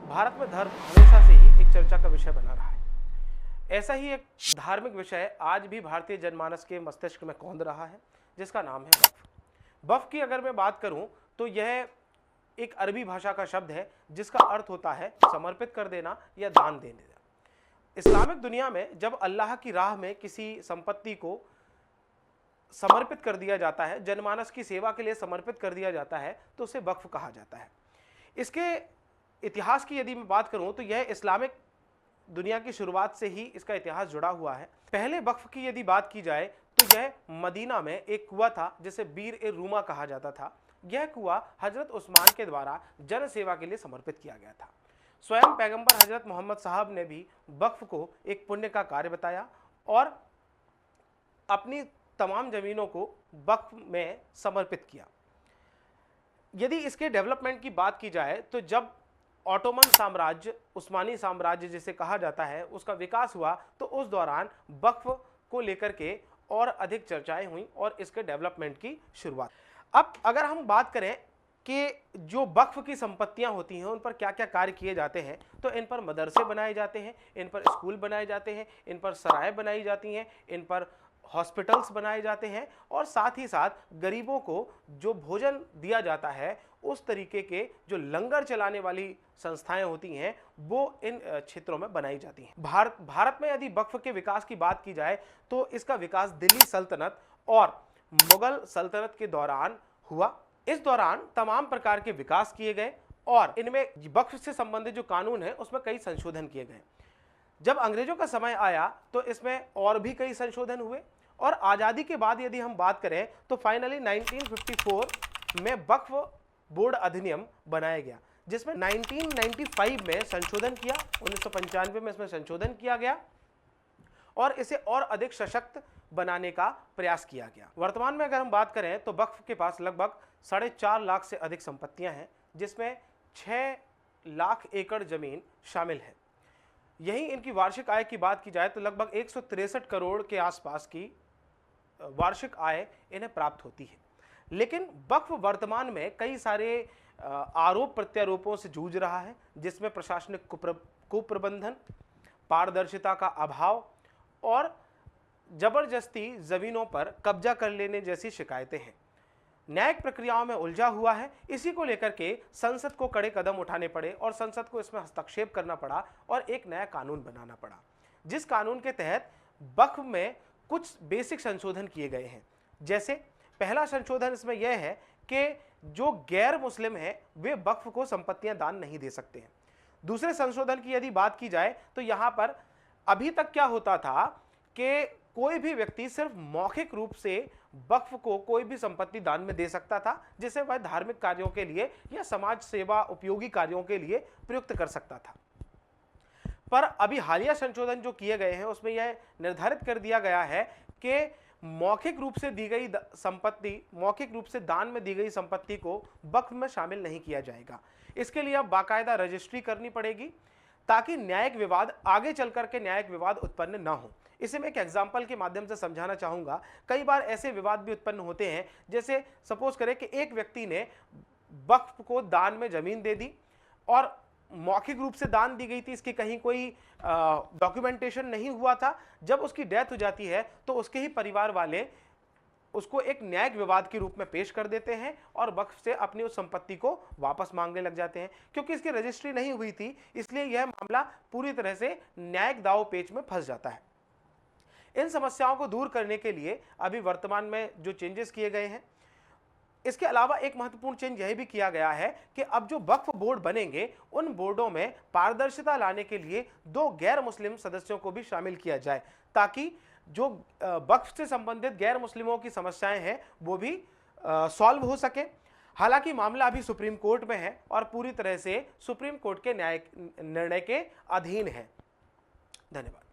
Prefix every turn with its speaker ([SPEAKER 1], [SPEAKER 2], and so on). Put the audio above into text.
[SPEAKER 1] भारत में धर्म हमेशा से ही एक चर्चा का विषय बना रहा है। ऐसा ही एक धार्मिक विषय आज भी भारतीय जनमानस के मस्तिष्क में कौंध रहा है, जिसका नाम है वक्फ। वक्फ की अगर मैं बात करूं तो यह एक अरबी भाषा का शब्द है जिसका अर्थ होता है समर्पित कर देना या दान दे देना। इस्लामिक दुनिया में जब अल्लाह की राह में किसी संपत्ति को समर्पित कर दिया जाता है, जनमानस की सेवा के लिए समर्पित कर दिया जाता है, तो उसे वक्फ कहा जाता है। इसके इतिहास की यदि मैं बात करूं तो यह इस्लामिक दुनिया की शुरुआत से ही इसका इतिहास जुड़ा हुआ है। पहले वक्फ की यदि बात की जाए तो यह मदीना में एक कुआं था जिसे बीर ए रूमा कहा जाता था। यह कुआं हजरत उस्मान के द्वारा जन सेवा के लिए समर्पित किया गया था। स्वयं पैगंबर हजरत मोहम्मद साहब ने भी वक्फ को एक पुण्य का कार्य बताया और अपनी तमाम जमीनों को वक्फ में समर्पित किया। यदि इसके डेवलपमेंट की बात की जाए तो जब ऑटोमन साम्राज्य, उस्मानी साम्राज्य जिसे कहा जाता है, उसका विकास हुआ तो उस दौरान वक्फ को लेकर के और अधिक चर्चाएं हुई और इसके डेवलपमेंट की शुरुआत। अब अगर हम बात करें कि जो वक्फ की संपत्तियां होती हैं उन पर क्या क्या कार्य किए जाते हैं, तो इन पर मदरसे बनाए जाते हैं, इन पर स्कूल बनाए जाते हैं, इन पर सराय बनाई जाती हैं, इन पर हॉस्पिटल्स बनाए जाते हैं और साथ ही साथ गरीबों को जो भोजन दिया जाता है उस तरीके के जो लंगर चलाने वाली संस्थाएं होती हैं वो इन क्षेत्रों में बनाई जाती हैं। भारत में यदि वक्फ के विकास की बात की जाए तो इसका विकास दिल्ली सल्तनत और मुगल सल्तनत के दौरान हुआ। इस दौरान तमाम प्रकार के विकास किए गए और इनमें वक्फ से संबंधित जो कानून है उसमें कई संशोधन किए गए। जब अंग्रेजों का समय आया तो इसमें और भी कई संशोधन हुए और आज़ादी के बाद यदि हम बात करें तो फाइनली 1954 में वक्फ बोर्ड अधिनियम बनाया गया, जिसमें 1995 में संशोधन किया, 1995 में इसमें संशोधन किया गया और इसे और अधिक सशक्त बनाने का प्रयास किया गया। वर्तमान में अगर हम बात करें तो वक्फ के पास लगभग 4.5 लाख से अधिक संपत्तियां हैं, जिसमें 6 लाख एकड़ जमीन शामिल है। यही इनकी वार्षिक आय की बात की जाए तो लगभग 163 करोड़ के आसपास की वार्षिक आय इन्हें प्राप्त होती है। लेकिन वक्फ वर्तमान में कई सारे आरोप प्रत्यारोपों से जूझ रहा है, जिसमें प्रशासनिक कुप्रबंधन, पारदर्शिता का अभाव और जबरदस्ती जमीनों पर कब्जा कर लेने जैसी शिकायतें हैं। न्यायिक प्रक्रियाओं में उलझा हुआ है। इसी को लेकर के संसद को कड़े कदम उठाने पड़े और संसद को इसमें हस्तक्षेप करना पड़ा और एक नया कानून बनाना पड़ा, जिस कानून के तहत वक्फ में कुछ बेसिक संशोधन किए गए हैं। जैसे पहला संशोधन इसमें यह है कि जो गैर मुस्लिम है वे वक्फ को संपत्तियां दान नहीं दे सकते हैं। दूसरे संशोधन की यदि बात की जाए तो यहां पर अभी तक क्या होता था कि कोई भी व्यक्ति सिर्फ मौखिक रूप से वक्फ को कोई भी संपत्ति दान में दे सकता था, जिसे वह धार्मिक कार्यों के लिए या समाज सेवा उपयोगी कार्यों के लिए प्रयुक्त कर सकता था। पर अभी हालिया संशोधन जो किए गए हैं उसमें यह निर्धारित कर दिया गया है कि मौखिक रूप से दी गई संपत्ति, मौखिक रूप से दान में दी गई संपत्ति को वक्फ में शामिल नहीं किया जाएगा। इसके लिए अब बाकायदा रजिस्ट्री करनी पड़ेगी ताकि न्यायिक विवाद आगे चल करके न्यायिक विवाद उत्पन्न ना हो। इसे मैं एक एग्जाम्पल के माध्यम से समझाना चाहूंगा। कई बार ऐसे विवाद भी उत्पन्न होते हैं, जैसे सपोज करें कि एक व्यक्ति ने वक्फ को दान में जमीन दे दी और मौखिक रूप से दान दी गई थी, इसकी कहीं कोई डॉक्यूमेंटेशन नहीं हुआ था। जब उसकी डेथ हो जाती है तो उसके ही परिवार वाले उसको एक न्यायिक विवाद के रूप में पेश कर देते हैं और वक्फ से अपनी उस संपत्ति को वापस मांगने लग जाते हैं। क्योंकि इसकी रजिस्ट्री नहीं हुई थी, इसलिए यह मामला पूरी तरह से न्यायिक दाव पेच में फंस जाता है। इन समस्याओं को दूर करने के लिए अभी वर्तमान में जो चेंजेस किए गए हैं, इसके अलावा एक महत्वपूर्ण चेंज यह भी किया गया है कि अब जो वक्फ बोर्ड बनेंगे उन बोर्डों में पारदर्शिता लाने के लिए 2 गैर मुस्लिम सदस्यों को भी शामिल किया जाए, ताकि जो वक्फ से संबंधित गैर मुस्लिमों की समस्याएं हैं वो भी सॉल्व हो सके। हालांकि मामला अभी सुप्रीम कोर्ट में है और पूरी तरह से सुप्रीम कोर्ट के न्यायिक निर्णय के अधीन है। धन्यवाद।